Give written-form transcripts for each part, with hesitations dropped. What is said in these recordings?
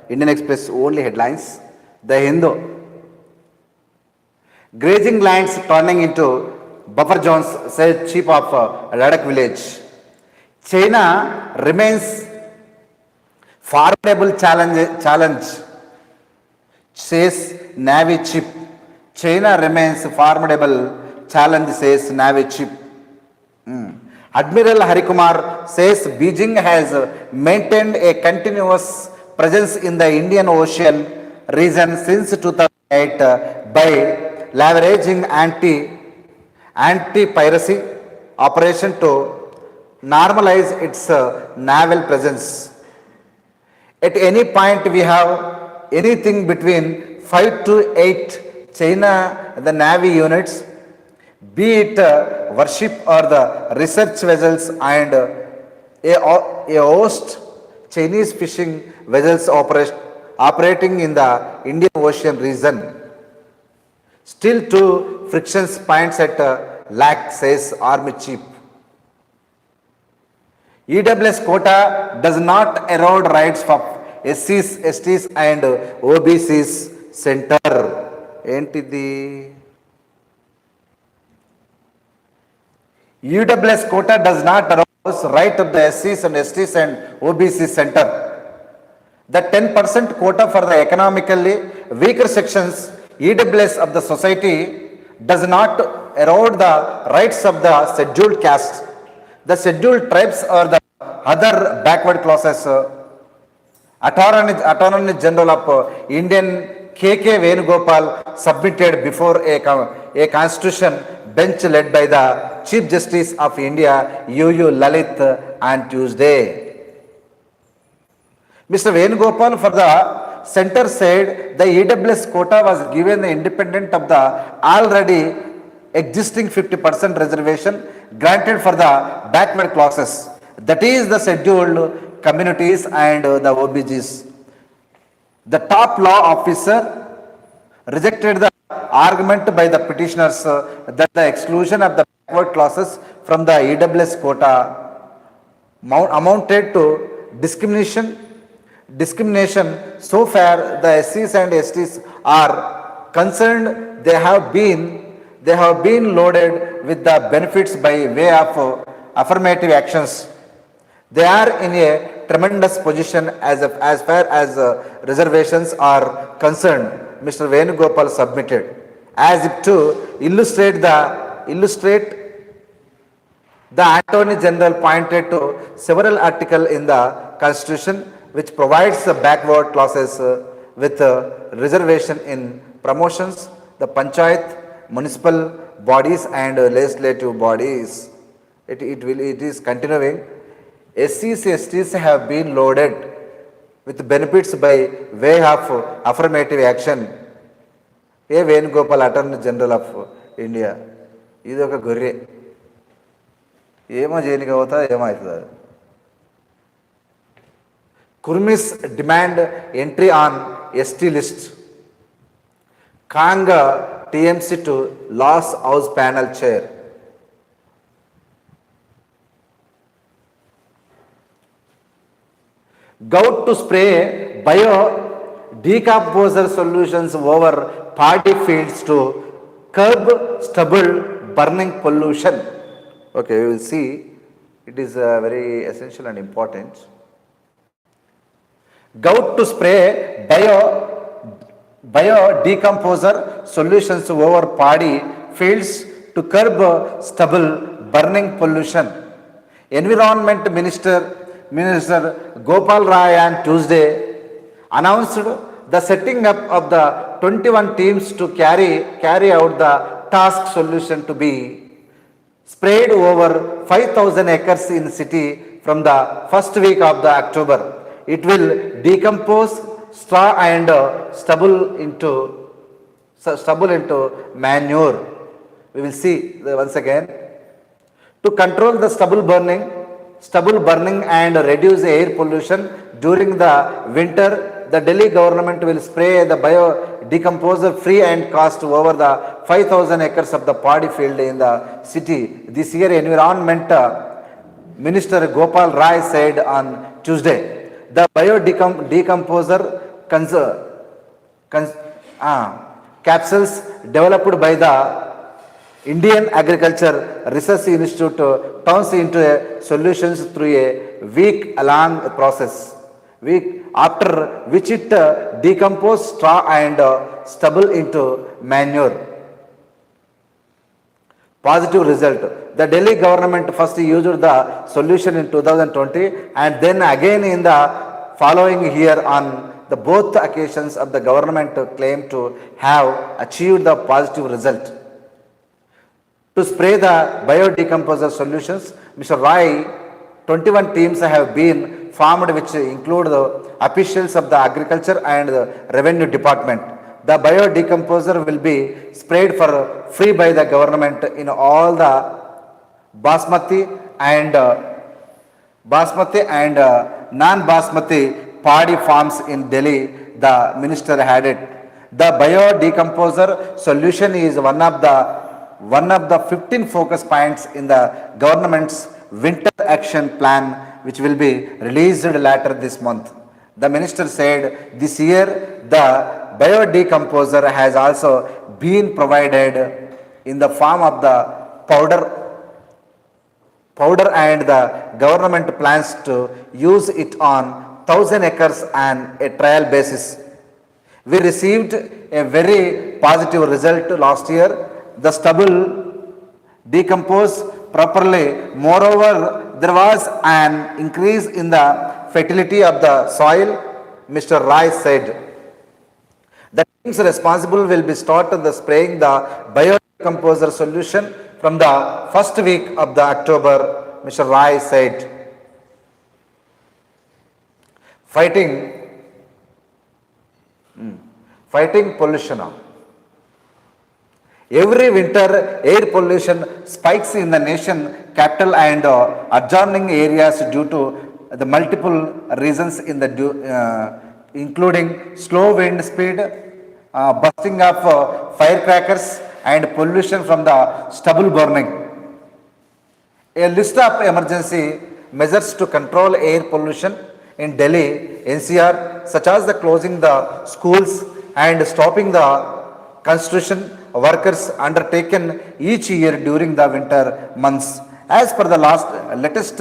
Indian Express only headlines. The Hindu. Grazing lands turning into buffer zones, says chief of Ladakh village. China remains formidable challenge, says Navy chief. China remains formidable challenge, says Navy chief. Admiral Harikumar says Beijing has maintained a continuous presence in the Indian Ocean region since 2008 by leveraging anti-piracy operation to normalize its naval presence. At any point, we have anything between 5 to 8 China, the Navy units, be it warship or the research vessels, and a host Chinese fishing vessels operating in the Indian Ocean region. Still two friction points at lack, says Army Chief. EWS quota does not erode rights of SCs, STs and OBCs center. Entity. EWS quota does not erode right of the SCs and STs and OBC center. The 10% quota for the economically weaker sections EWS of the society does not erode the rights of the scheduled castes, the scheduled tribes or the other backward classes. Attorney General of Indian K.K. Venugopal submitted before a constitution bench led by the Chief Justice of India U.U. Lalit on Tuesday. Mr. Venugopal for the center said the EWS quota was given independent of the already existing 50% reservation granted for the backward classes, that is the scheduled communities and the OBGs. The top law officer rejected the argument by the petitioners that the exclusion of the backward classes from the EWS quota amounted to discrimination so far the SCs and STs are concerned. They have been loaded with the benefits by way of affirmative actions. They are in a tremendous position as far as reservations are concerned, Mr. Venugopal submitted, as if to illustrate the Attorney General pointed to several articles in the Constitution which provides the backward classes with reservation in promotions, the panchayat, municipal bodies and legislative bodies. It is continuing. SCs, STs have been loaded with benefits by way of affirmative action. A Venugopal, Attorney General of India. This is a gurre. Ema jainika hota, ema aitada. Kurmis demand entry on ST list. Kanga TMC to Loss House panel chair. Gout to spray bio-decomposer solutions over paddy fields to curb stubble burning pollution. Okay, we will see. It is very essential and important. Gout to spray bio-decomposer solutions over paddy fields to curb stubble burning pollution. Environment Minister Gopal Rai on Tuesday announced the setting up of the 21 teams to carry out the task solution to be sprayed over 5,000 acres in city from the first week of the October. It will decompose straw and stubble into manure. We will see once again. To control the stubble burning and reduce air pollution during the winter, the Delhi government will spray the bio-decomposer free and cost over the 5,000 acres of the paddy field in the city. This year, Environment Minister Gopal Rai said on Tuesday. The bio-decomposer cons- cons- capsules developed by the Indian Agriculture Research Institute turns into a solutions through a week long process. Week after which it decompose straw and stubble into manure. Positive result. The Delhi government first used the solution in 2020 and then again in the following year on the both occasions of the government claimed to have achieved the positive result. To spray the biodecomposer solutions, Mr. Rai, 21 teams have been formed which include the officials of the agriculture and the revenue department. The biodecomposer will be sprayed for free by the government in all the basmati and non-basmati paddy farms in Delhi, the minister added. The biodecomposer solution is one of the 15 focus points in the government's winter action plan, which will be released later this month. The minister said this year the biodecomposer has also been provided in the form of the powder and the government plans to use it on 1,000 acres on a trial basis. We received a very positive result last year. The stubble decomposed properly. Moreover, there was an increase in the fertility of the soil, Mr. Rai said. The teams responsible will be started the spraying the biodecomposer solution from the first week of the October, Mr. Rai said. Fighting pollution. Every winter, air pollution spikes in the nation capital and adjoining areas due to the multiple reasons in the including slow wind speed, busting of firecrackers, and pollution from the stubble burning. A list of emergency measures to control air pollution in Delhi, NCR, such as the closing the schools and stopping the construction workers undertaken each year during the winter months. As per the latest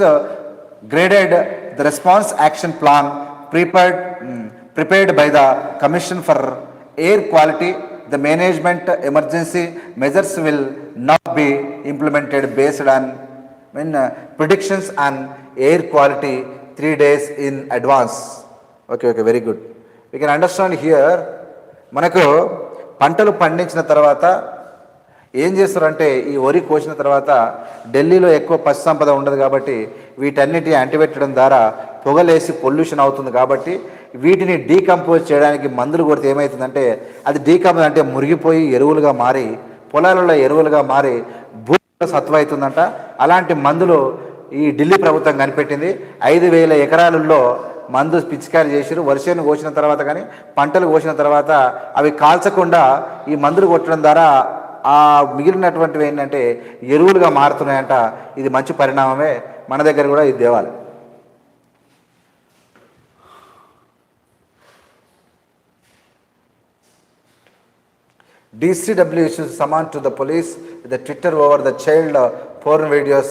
graded the response action plan prepared by the Commission for Air Quality, the management emergency measures will not be implemented based on predictions on air quality 3 days in advance. Okay, very good. We can understand here, మనకు పంటలు పండించిన తర్వాత ఏం చేస్తారంటే ఈ వరి కోసిన తర్వాత ఢిల్లీలో ఎక్కువ పశు సంపద ఉండదు కాబట్టి వీటన్నిటి అంటిపెట్టడం ద్వారా పొగలేసి పొల్యూషన్ అవుతుంది కాబట్టి వీటిని డీకంపోజ్ చేయడానికి మందులు కొడితే ఏమవుతుందంటే అది డీకంపోజ్ అంటే మురిగిపోయి ఎరువులుగా మారి పొలాలలో ఎరువులుగా మారి భూమిలో సత్వ అవుతుందంట. అలాంటి మందులు ఈ ఢిల్లీ ప్రభుత్వం కనిపెట్టింది. 5,000 ఎకరాలలో మందు పిచికారి చేసిరు. వర్షాన్ని కోసిన తర్వాత కానీ పంటలు కోసిన తర్వాత అవి కాల్చకుండా ఈ మందులు కొట్టడం ద్వారా ఆ మిగిలినటువంటివి ఏంటంటే ఎరువులుగా మారుతున్నాయంట. ఇది మంచి పరిణామమే. మన దగ్గర కూడా ఇది తేవాలి. DCW issues summon to the police with the Twitter over the child porn videos.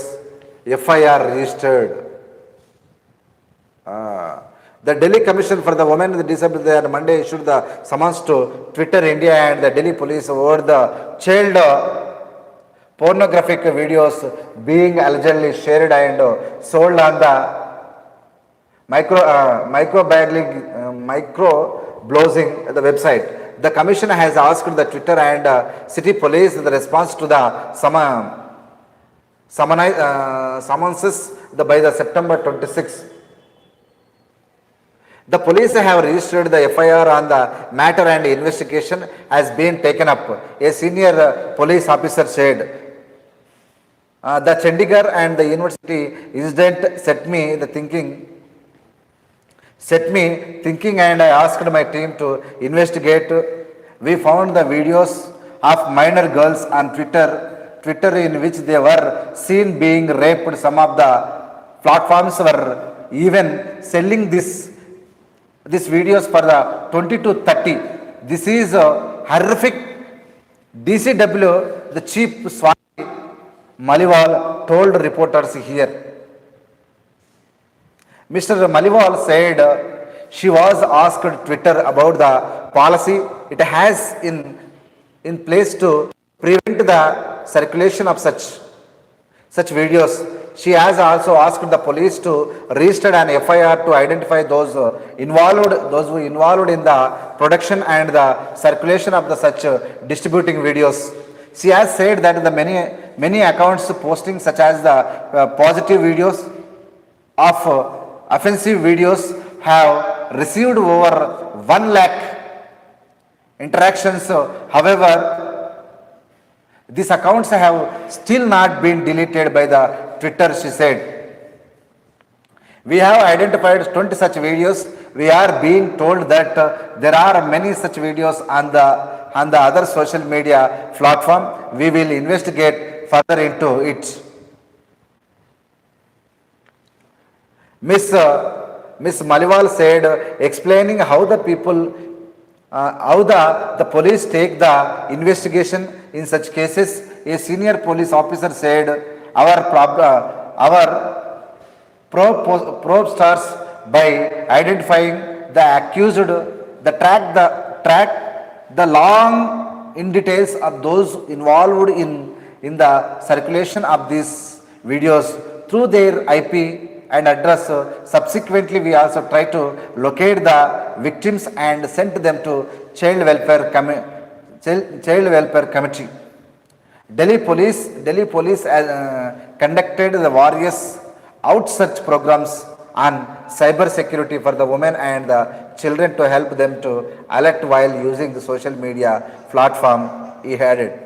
FIR registered. The Delhi Commission for the Women with Disability on Monday issued the summons to Twitter India and the Delhi police over the child pornographic videos being allegedly shared and sold on the micro blogging the website. The commission has asked the Twitter and city police the response to the summonses by the September 26. The police have registered the FIR on the matter and investigation has been taken up, a senior police officer said. The Chandigarh and the university incident set me thinking and I asked my team to investigate. We found the videos of minor girls on Twitter in which they were seen being raped. Some of the platforms were even selling These videos for the 20 to 30. This is horrific. DCW, the chief Swami Maliwal told reporters here. Mr. Maliwal said she was asked Twitter about the policy it has in place to prevent the circulation of such videos. She has also asked the police to register an FIR to identify those who involved in the production and the circulation of the such distributing videos. She has said that the many accounts posting such as the positive videos of offensive videos have received over 1 lakh interactions. However, these accounts have still not been deleted by the Twitter, she said. We have identified 20 such videos. We are being told that there are many such videos on the other social media platform. We will investigate further into it. Miss Maliwal said, explaining how the police take the investigation in such cases. A senior police officer said, our probe starts by identifying the accused, track the long in details of those involved in the circulation of these videos through their IP and address. Subsequently, we also try to locate the victims and send them to Child Welfare Committee. Delhi Police conducted the various outsearch programs on cyber security for the women and the children to help them to alert while using the social media platform, he added.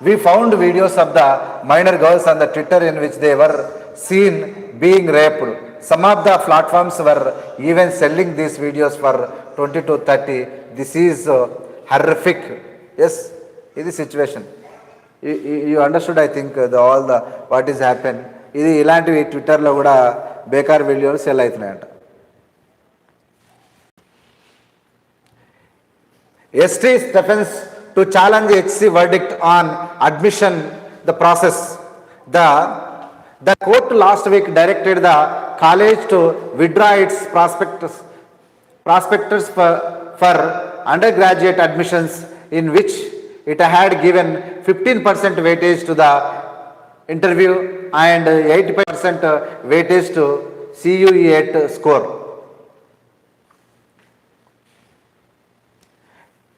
We found videos of the minor girls on the Twitter in which they were seen being raped. Some of the platforms were even selling these videos for 20 to 30. This is horrific. Yes, this is the situation. You understood, I think, all the what is happened. ఇది ఇలాంటివి ట్విట్టర్లో కూడా బేకార్ వీడియోలు cell అవుతున్నాయంట. ST's defense to challenge HC verdict on admission the process. The court last week directed the college to withdraw its prospectus for undergraduate admissions, in which it had given 15% weightage to the interview and 85% weightage to CUE8 score.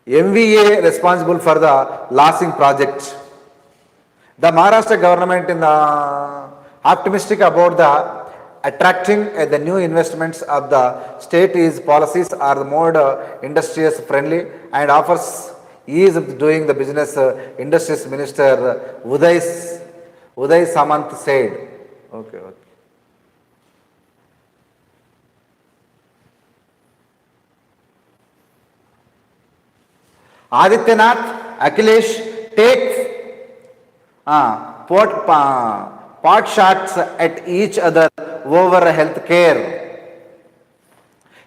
MVA responsible for the Lasing project. The Maharashtra government is optimistic about the attracting the new investments of the state. Is policies are more industrious friendly and offers ease of doing the business. Industries Minister Uday Samant said. Okay. Adityanath, Akhilesh take pot shots at each other over health care.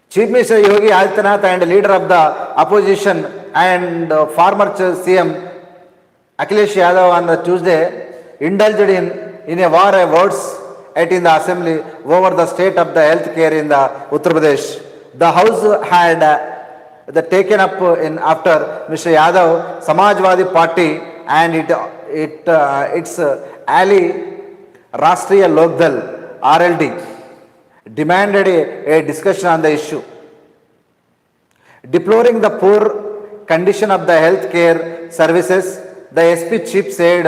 Chief Minister Yogi Adityanath and leader of the opposition and former CM Akhilesh Yadav on the Tuesday indulged in a war of words in the assembly over the state of the health care in the Uttar Pradesh. The house had taken up in after Mr. Yadav, Samajwadi Party and its ally Rashtriya Lokdal RLD demanded a discussion on the issue. Deploring the poor condition of the health care services, the SP chief said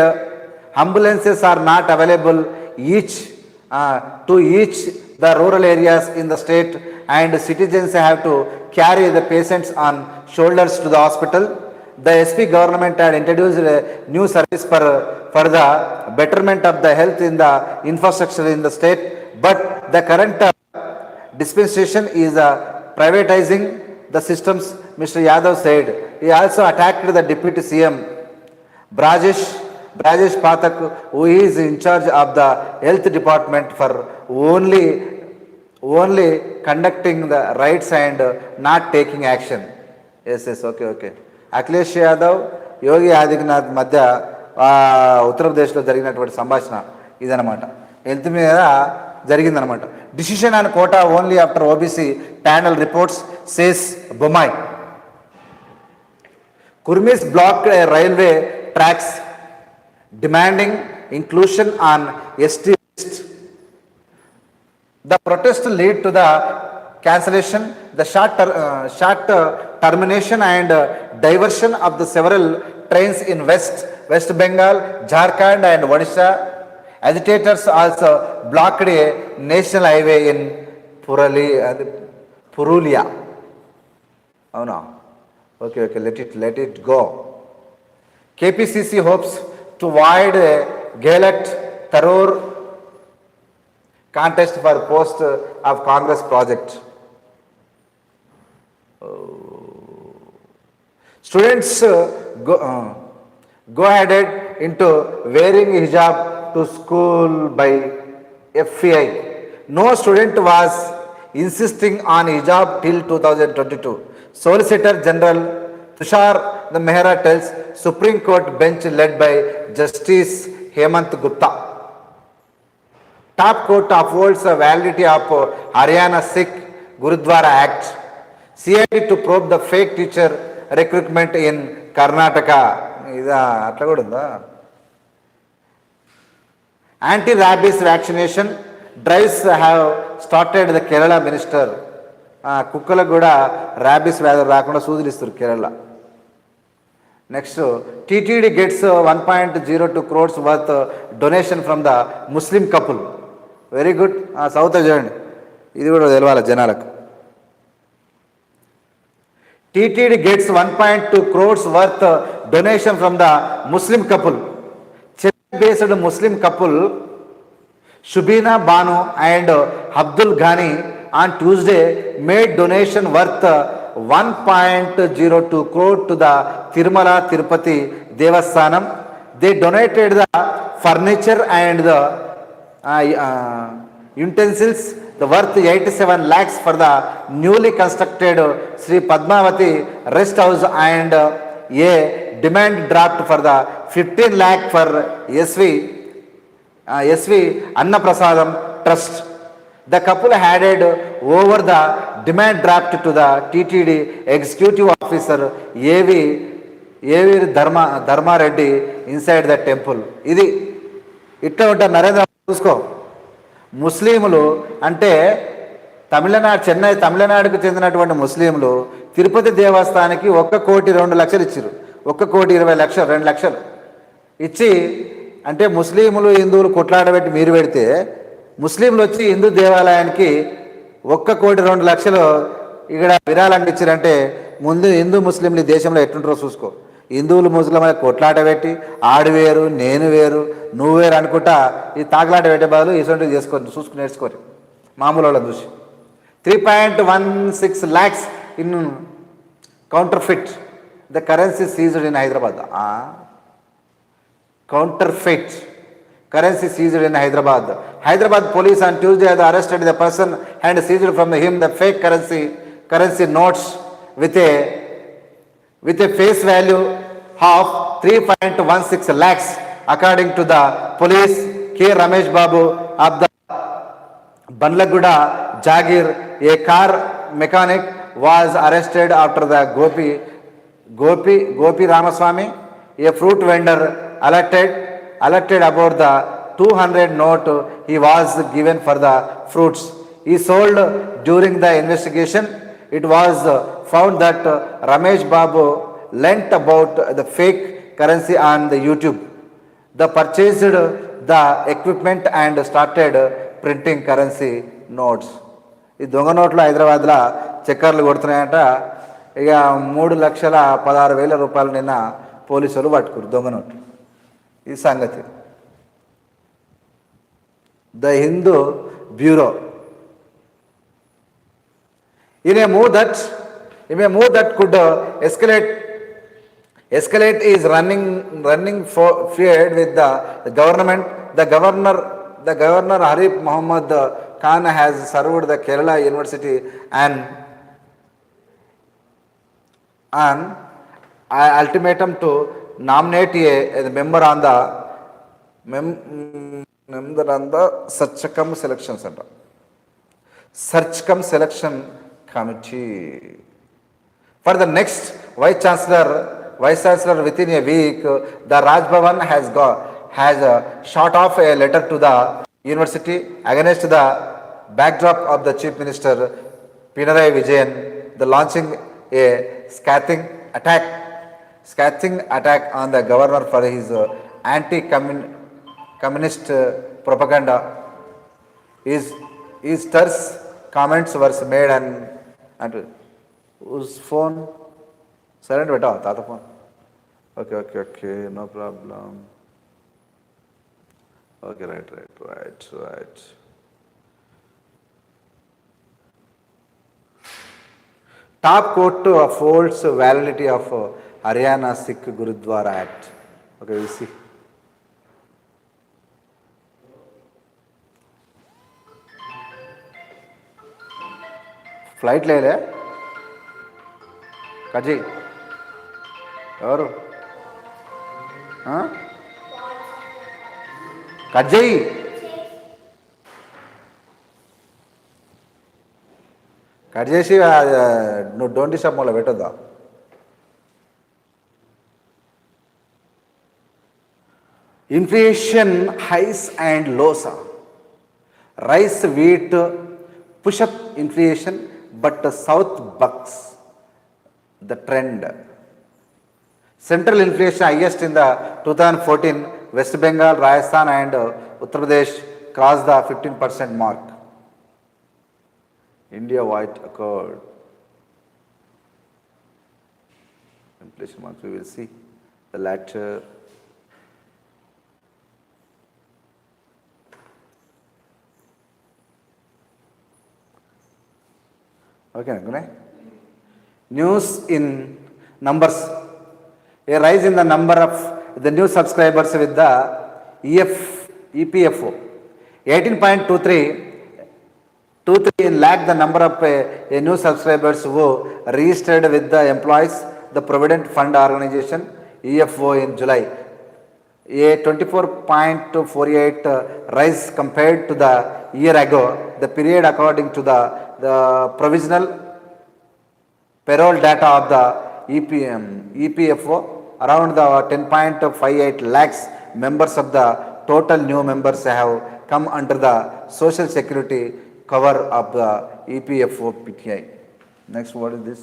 ambulances are not available to each the rural areas in the state, and citizens have to carry the patients on shoulders to the hospital. The SP government had introduced a new service for the betterment of the health in the infrastructure in the state, but the current dispensation is privatizing the systems, Mr. Yadav said. He also attacked the Deputy CM Brajesh Pathak, who is in charge of the health department for only only conducting the rights and not taking action. Yes, okay, okay. Akhilesh Yadav Yogi Adityanath మధ్య ఉత్తరప్రదేశ్లో జరిగినటువంటి సంభాషణ ఇదనమాట. Health మీద జరిగిందనమాట. Decision on quota only after OBC panel reports says Bommai. Kurmis block railway tracks demanding inclusion on ST list. The protest lead to the cancellation, the short termination and diversion of the several trains in West Bengal, Jharkhand and Odisha. Agitators also blocked a national highway in Purulia. Oh no. Okay, let it go. KPCC hopes to avoid a galat crore contest for post of Congress project. Students go ahead into wearing hijab to school by FEI. No student was insisting on hijab till 2022. Solicitor General Tushar Mehra tells Supreme Court bench led by Justice Hemant Gupta. Top court upholds the validity of Haryana Sikh Gurudwara Act. CID to probe the fake teacher recruitment in Karnataka. Anti-rabies vaccination drives have started the Kerala minister. కుక్కల కూడా rabies వ్యాధి రాకుండా సూదులు ఇస్తారు Kerala. Next TTD gets 1.02 crores worth donation from the Muslim couple. Very good. South చూడండి, ఇది కూడా తెలవాలి జనాలకు. TTD gets 1.2 crores worth donation from the Muslim couple. Chennai based Muslim couple Shubina Banu and Abdul Ghani on Tuesday made donation worth 1.02 crore to the Tirumala Tirupati Devasthanam. They donated the furniture and the utensils, the worth 87 lakhs for the newly constructed Sri Padmavati rest house and a demand draft for the 15 lakh for SV Anna Prasadam Trust. The couple handed over the demand draft to the TTD executive officer AV Dharma Reddy inside the temple. ఇది ఇట్లా ఉంటారు. నరేంద్ర చూసుకో, ముస్లింలు అంటే చెన్నై తమిళనాడుకు చెందినటువంటి ముస్లింలు తిరుపతి దేవస్థానానికి 1,02,00,000 ఇచ్చారు. 1,20,00,000 2 లక్షలు ఇచ్చి, అంటే ముస్లింలు హిందువులు కొట్లాడబెట్టి మీరు పెడితే ముస్లింలు వచ్చి హిందూ దేవాలయానికి 1,02,00,000 ఇక్కడ విరాళంగా ఇచ్చారంటే ముందు హిందూ ముస్లింలు ఈ దేశంలో ఎట్లుంటారో చూసుకో. హిందువులు ముస్లింల కొట్లాట పెట్టి ఆడు వేరు నేను వేరు నువ్వు వేరు అనుకుంటా ఈ తాకలాట పెట్టే బదులు ఇటువంటివి చూసుకుని నేర్చుకోరు మామూలు వాళ్ళని చూసి. 3.16 lakhs in counterfeit. The currency seized in Hyderabad. Counterfeit currency seized in Hyderabad. Hyderabad police on Tuesday had arrested the person and seized from him the fake currency notes with a face value of 3.16 lakhs. According to the police, K. Ramesh Babu of the Banlaguda Jagir, a car mechanic, was arrested after the Gopi Ramaswamy, a fruit vendor, alerted about the 200 note he was given for the fruits he sold. During the investigation, it was found that Ramesh Babu lent about the fake currency on the YouTube. The purchased the equipment and started printing currency notes. ఈ దొంగ నోట్లు హైదరాబాద్లో చక్కర్లు కొడుతున్నాయంట. ఇక 3,16,000 రూపాయలు నిన్న పోలీసులు పట్టుకురు దొంగ నోట్లు. ఈ సంగతి. The Hindu Bureau. In a move that could escalate Escalate is running for feared with the government. The governor Harif Muhammad Khan has served the Kerala University an ultimatum to nominate a member on the search cum selection committee. For the next Vice Chancellor within a week, the Raj Bhavan has shot off a letter to the university against the backdrop of the Chief Minister Pinarayi Vijayan, the launching a scathing attack on the governor for his anti-communist propaganda. His terse comments were made and whose phone? Silent beta, tata phone. Okay, no problem. Okay, right. Top court upholds validity of Haryana Sikh Gurudwara Act. Okay, we see. Flight lele? Kaji? ఎవరు cut చేయి cut చేసి నువ్వు don't disturb మళ్ళీ పెట్టొద్దా inflation highs and lows rice wheat push up inflation but south bucks the trend. Central inflation highest in the 2014, West Bengal, Rajasthan and Uttar Pradesh crossed the 15% mark. India White Accord. Inflation marks we will see the latter. Okay, good night. News in numbers. A rise in the number of the new subscribers with the EPFO. 18.23 lakh the number of new subscribers who registered with the employees, the Provident Fund Organization, EPFO in July. A 24.48 rise compared to the year ago. The period according to the provisional payroll data of the EPFO, around the 10.58 lakhs members of the total new members have come under the social security cover of the EPFO PTI. Next, what is this?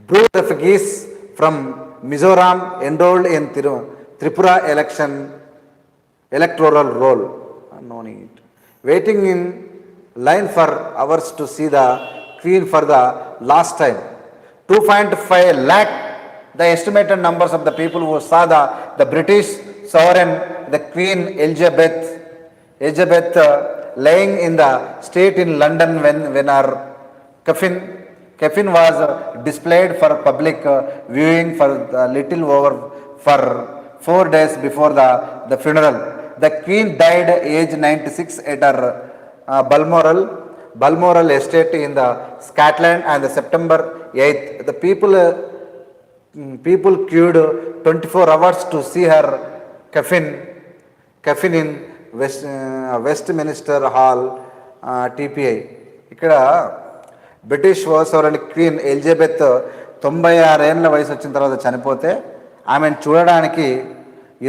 Brood refugees from Mizoram enrolled in Tripura electoral roll. No need. Waiting in line for hours to see the Queen for the last time. 2.5 lakh the estimated numbers of the people who saw the British sovereign, the Queen Elizabeth laying in the state in London when her coffin was displayed for public viewing for little over for 4 days before the funeral. The Queen died age 96 at her Balmoral estate in the Scotland and the September 8th. The people queued 24 hours to see her coffin in Westminster Hall, TPI. ఇక్కడ British sovereign queen Elizabeth 96 ఏళ్ళ వయసు వచ్చిన తర్వాత చనిపోతే ఆమెను చూడడానికి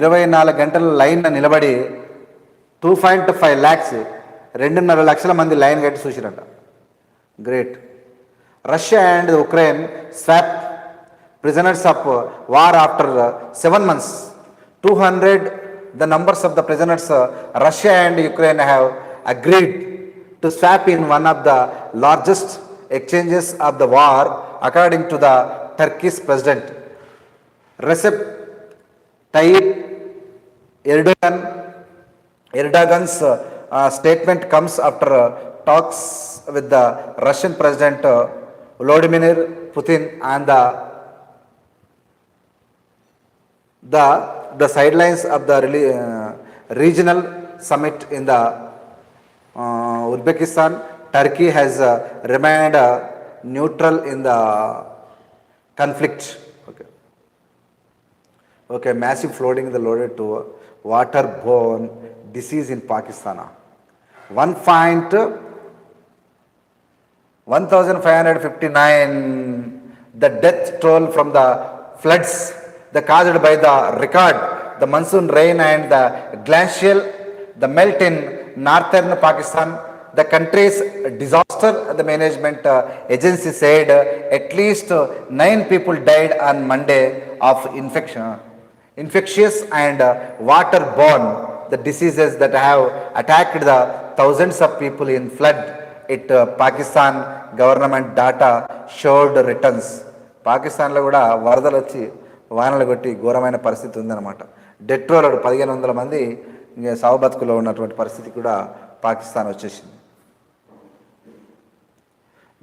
24 గంటల line నిలబడి 2.5 lakhs 2.5 లక్షల మంది లైన్ కట్టి చూసిరంట. Great. Russia and Ukraine swap prisoners of war after 7 months. 200 the numbers of the prisoners Russia and Ukraine have agreed to swap in one of the largest exchanges of the war, according to the Turkish president Recep Tayyip Erdogan's statement comes after talks with the Russian president Vladimir Putin and the The sidelines of the regional summit in the Uzbekistan. Turkey has remained neutral in the conflict. Okay. Okay, massive flooding the loaded to waterborne disease in Pakistan. 1,559 the death toll from the floods the caused by the record the monsoon rain and the glacial the melt in northern Pakistan. The country's disaster the management agency said at least 9 people died on Monday of infectious and waterborne the diseases that have attacked the thousands of people in flood. It Pakistan government data showed returns. పాకిస్తాన్లో కూడా వరదలు వచ్చి వానలు కొట్టి ఘోరమైన పరిస్థితి ఉందన్నమాట. డెట్రోలో 1500 మంది సావు బతుకులో ఉన్నటువంటి పరిస్థితి కూడా పాకిస్తాన్ వచ్చేసింది.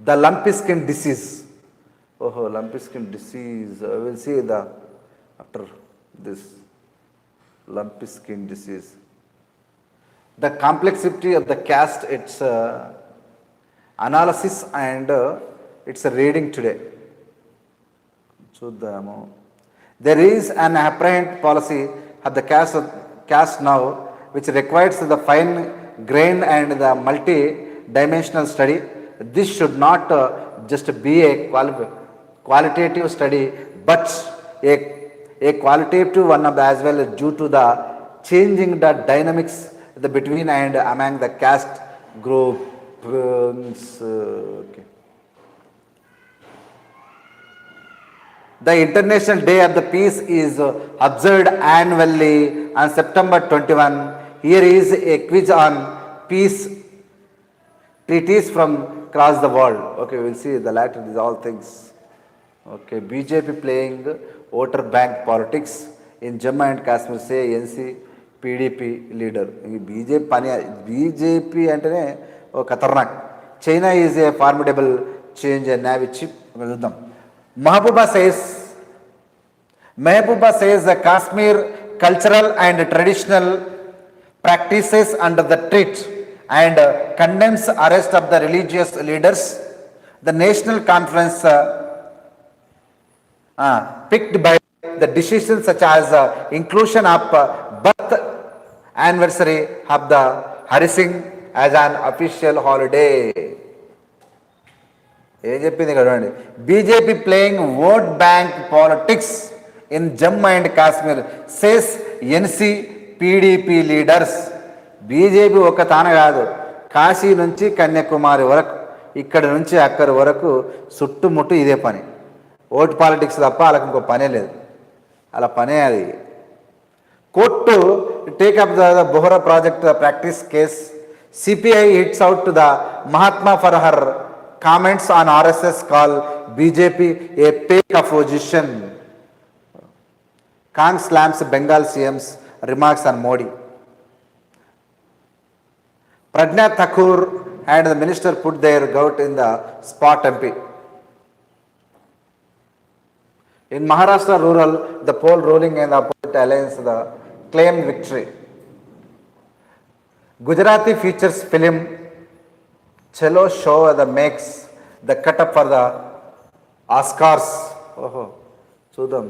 The lumpy skin disease. Oh, lumpy skin disease. I will see the after this lumpy skin disease. The complexity of the caste, its analysis and its reading today. చూద్దాము. There is an apparent policy of the caste now which requires the fine grain and the multi-dimensional study. This should not just be a qualitative study but a qualitative one as well due to the changing the dynamics the between and among the caste groups. Okay. The International Day of the Peace is observed annually on September 21. Here is a quiz on peace treaties from across the world. Okay, we'll see the latter is all things. Okay, BJP playing voter bank politics in Jammu and Kashmir, say NC PDP leader. BJP antene o khatarnak. China is a formidable change and Navy chip. Mahbuba says the Kashmir cultural and traditional practices under the threat and condemns arrest of the religious leaders. The national conference picked by the decisions such as inclusion of birth anniversary of the Hari Singh as an official holiday. ఏం చెప్పింది కదండి. BJP playing vote bank politics in Jammu and Kashmir says NC PDP leaders. BJP ఒక తాన కాదు, కాశీ నుంచి కన్యాకుమారి వరకు, ఇక్కడి నుంచి అక్కడి వరకు చుట్టుముట్టు ఇదే పని. ఓట్ పాలిటిక్స్ తప్ప వాళ్ళకి ఇంకో పనే లేదు. అలా పనే అది. Court take up the Bohra project practice case. CPI hits out to the Mahatma for her comments on RSS call BJP a fake opposition. Kang slams Bengal CM's remarks on Modi. Prajna Thakur and the minister put their gout in the spot MP. In Maharashtra rural, the poll ruling in the opposite alliance the claimed victory. Gujarati features film Chalo show that makes the cut up for the Oscars. Chudam.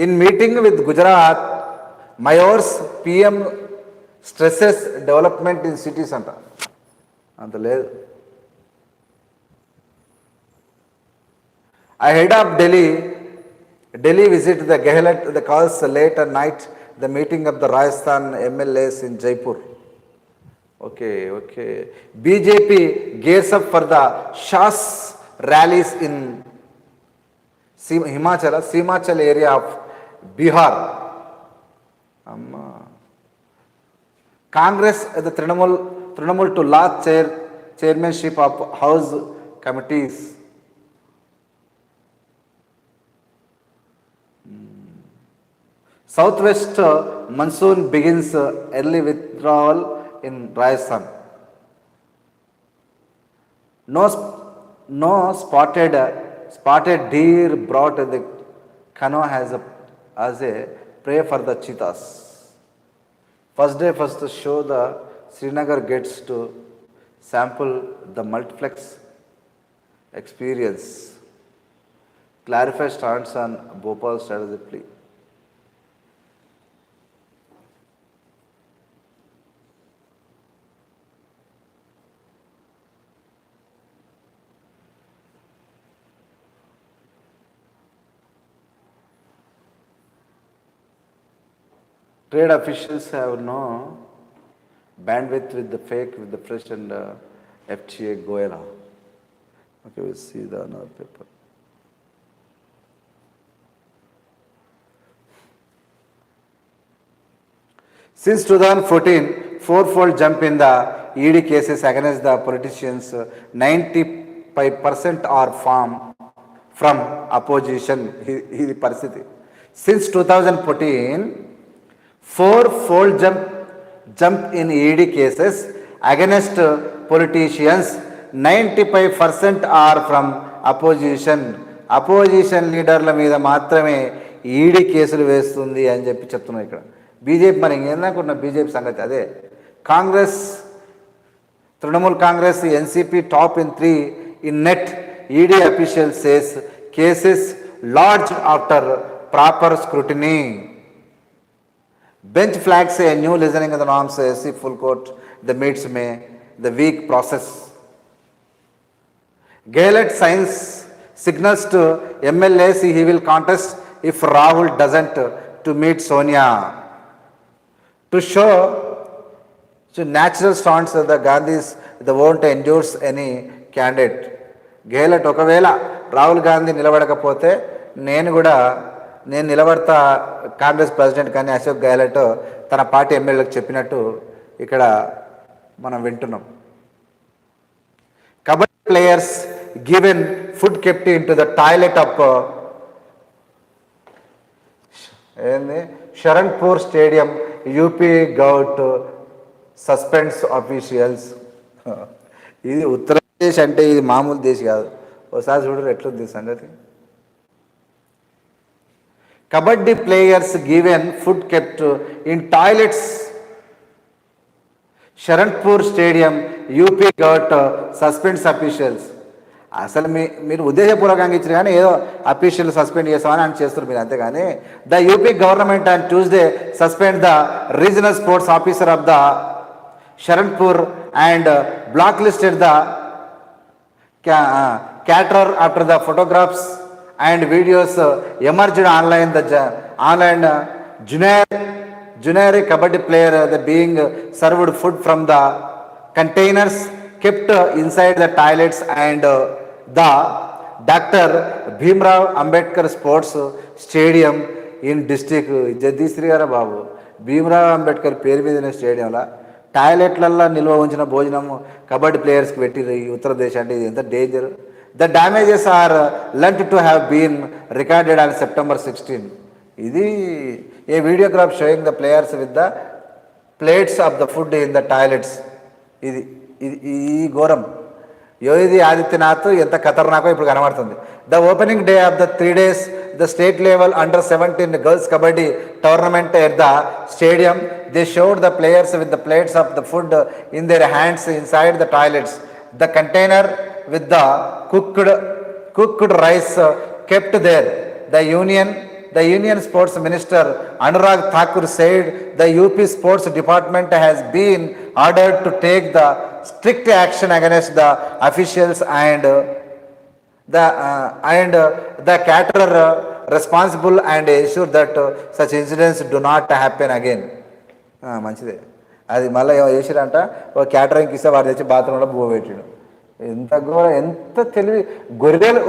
In meeting with Gujarat mayors, PM stresses development in cities anta. Anta ledu. Ahead of Delhi visit the galat the calls late at night the meeting of the Rajasthan MLAs in Jaipur. Okay. BJP gears up for the Shah's rallies in Himachal area of Bihar. Congress the Trinamool to last chairmanship of House committees. Southwest monsoon begins early withdrawal in Rajasthan. No spotted deer brought the canoe as a pray for the cheetahs. First day, first show the Srinagar gets to sample the multiplex experience. Clarify stance on Bhopal strategy plea. Trade officials have no bandwidth with the fake, with the fresh and FTA Goela. Okay, we'll see the another paper. Since 2014, fourfold jump in the ED cases against the politicians, 95% are from opposition. This parasthiti. Since 2014, fourfold jump in ED cases against politicians, 95% are from opposition. Opposition లీడర్ల మీద మాత్రమే ED కేసులు వేస్తుంది అని చెప్తున్నాం ఇక్కడ. BJP మరి ఇంకేందనుకున్న BJP సంగతి అదే. Congress, Trinamool Congress, NCP top in 3 in net ED official says cases large after proper scrutiny. Bench flags a new listening of the norms, SC full court, the meets may, the weak process. Galat signs signals to MLAs he will contest if Rahul doesn't to meet Sonia. To show to natural stance of the Gandhis, the won't endorse any candidate. Galat okavela Rahul Gandhi నిలబడకపోతే నేను నిలబడతా Congress president కానీ అశోక్ గెహ్లోట్ తన party ఎమ్మెల్యేలకు చెప్పినట్టు ఇక్కడ మనం వింటున్నాం. Kabaddi players given food kept in to the toilet of Saharanpur stadium, UP govt suspends officials. ఇది ఉత్తరప్రదేశ్ అంటే ఇది మామూలు దేశం కాదు. ఒకసారి చూడరు ఎట్లుంది సంగతి. Kabaddi players given food kept in toilets, Sharanpur Stadium, UP got suspends officials. అసలు మీరు ఉద్దేశపూర్వకంగా ఇచ్చారు కానీ ఏదో అఫీషియల్ సస్పెండ్ చేస్తామని అని చేస్తారు మీరు, అంతేగాని the UP government on Tuesday suspend the regional sports officer of the Saharanpur and blacklisted the caterer after the photographs and videos emerged online. The online junior kabaddi player being served food from the containers kept inside the toilets, and the Dr. Bhimrao Ambedkar Sports Stadium in district Jadisrigara Babu Bhimrao Ambedkar పేరు మీద స్టేడియంలో టాయిలెట్లల్లో నిల్వ ఉంచిన భోజనం కబడ్డీ ప్లేయర్స్కి పెట్టిరు ఈ ఉత్తరప్రదేశ్. అంటే ఇది ఎంత danger. The damages are learnt to have been recorded on September 16. Idi a videograph showing the players with the plates of the food in the toilets. Idi Goram. Yoidi Adityanath enta khatarnako ippudu kanamartundi. The opening day of the 3 days the state level under 17 girls kabaddi tournament at the stadium, they showed the players with the plates of the food in their hands inside the toilets. The container with the cooked rice kept there. The Union Sports Minister Anurag Thakur said the UP Sports Department has been ordered to take the strict action against the officials and the caterer responsible and ensure that such incidents do not happen again. మంచిదే. అది మళ్ళీ చేసిరంట ఒక క్యాటరింగ్కి ఇస్తే వాడు తెచ్చి బాత్రూంలో బువ్వ పెట్టాడు. ఎంత తెలివి.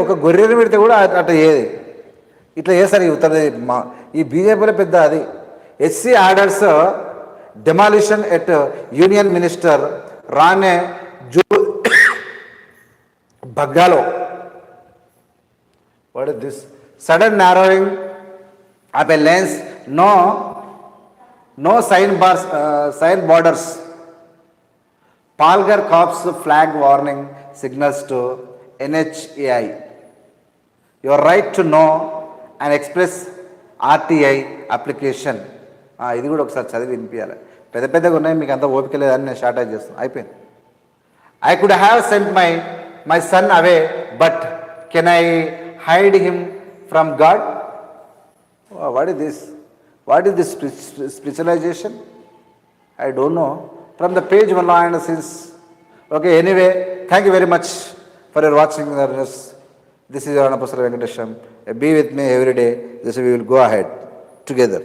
ఒక గొర్రెలు పెడితే కూడా అట్లా ఏది ఇట్లా చేస్తారు ఈ ఉత్తరప్రదేశ్. ఈ బీజేపీలో పెద్ద అది. SC orders demolition at union minister Rane bungalow. What is this? Sudden narrowing of a lens, no sign borders. Palghar cops flag warning signals to NHAI. Your right to know and express RTI application. ఇది కూడా ఒకసారి చదివి వినిపించాలి. పెద్ద పెద్దగా ఉన్నాయి, మీకు అంత ఓపిక లేదని నేను షార్టేజ్ చేస్తాను. అయిపోయింది. I could have sent my son away, but can I hide him from God? What is this? What is this spiritualization? I don't know. From the page 106. Okay, anyway, thank you very much for your watching this. This is your Anapasara Venkatesham. Be with me every day. This we will go ahead together.